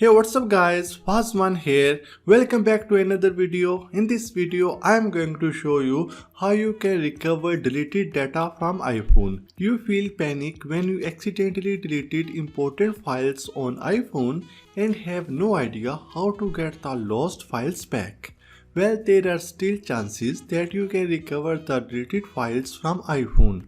Hey, what's up guys, Fazman here. Welcome back to another video. In this video I am going to show you how you can recover deleted data from iPhone. You feel panic when you accidentally deleted important files on iPhone and have no idea how to get the lost files back. Well, there are still chances that you can recover the deleted files from iPhone.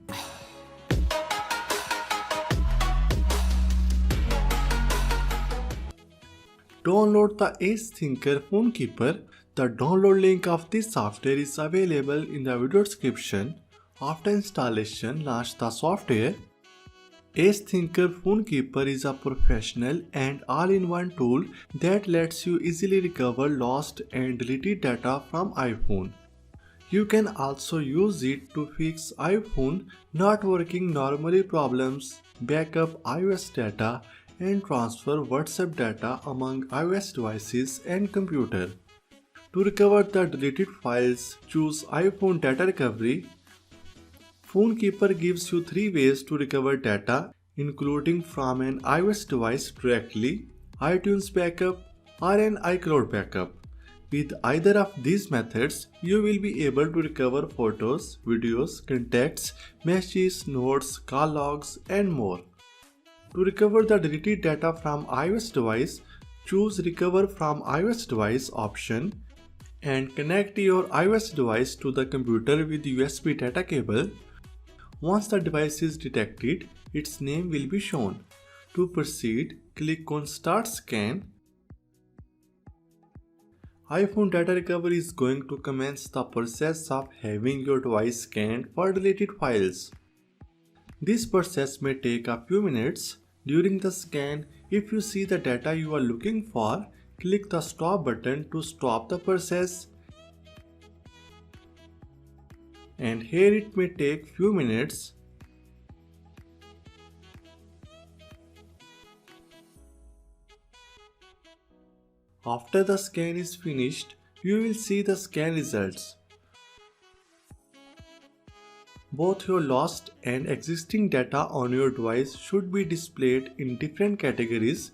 Download the Ace Thinker Phone Keeper. The download link of this software is available in the video description. After installation, launch the software. Ace Thinker Phone Keeper is a professional and all-in-one tool that lets you easily recover lost and deleted data from iPhone. You can also use it to fix iPhone not working normally problems, backup iOS data, and transfer WhatsApp data among iOS devices and computer. To recover the deleted files, choose iPhone Data Recovery. Phone Keeper gives you 3 ways to recover data, including from an iOS device directly, iTunes backup, or an iCloud backup. With either of these methods, you will be able to recover photos, videos, contacts, messages, notes, call logs, and more. To recover the deleted data from iOS device, choose Recover from iOS device option and connect your iOS device to the computer with USB data cable. Once the device is detected, its name will be shown. To proceed, click on Start Scan. iPhone Data Recovery is going to commence the process of having your device scanned for deleted files. This process may take a few minutes. During the scan, if you see the data you are looking for, click the stop button to stop the process. And here it may take few minutes. After the scan is finished, you will see the scan results. Both your lost and existing data on your device should be displayed in different categories.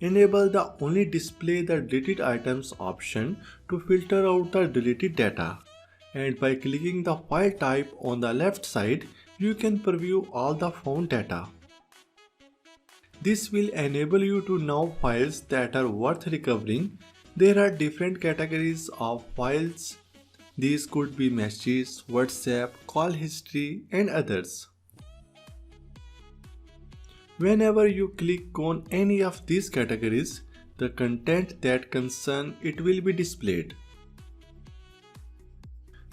Enable the Only Display the Deleted Items option to filter out the deleted data. And by clicking the file type on the left side, you can preview all the found data. This will enable you to know files that are worth recovering. There are different categories of files. These could be messages, WhatsApp, call history, and others. Whenever you click on any of these categories, the content that concern it will be displayed.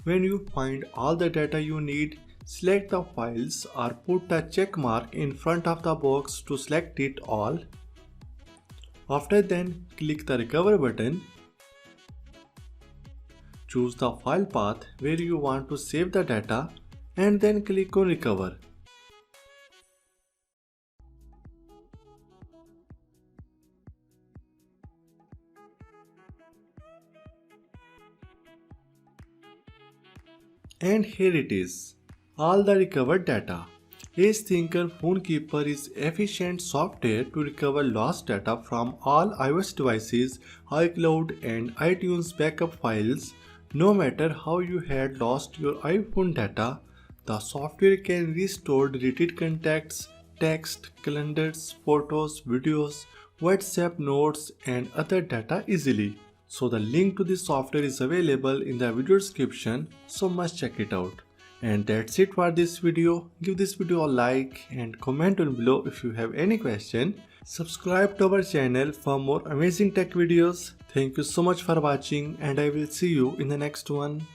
When you find all the data you need, select the files or put a check mark in front of the box to select it all. After then, click the Recover button. Choose the file path where you want to save the data and then click on Recover. And here it is, all the recovered data. Ace Thinker Phone Keeper is efficient software to recover lost data from all iOS devices, iCloud and iTunes backup files. No matter how you had lost your iPhone data, the software can restore deleted contacts, text, calendars, photos, videos, WhatsApp notes and other data easily. So the link to this software is available in the video description, so must check it out. And that's it for this video. Give this video a like and comment down below if you have any question. Subscribe to our channel for more amazing tech videos. Thank you so much for watching and I will see you in the next one.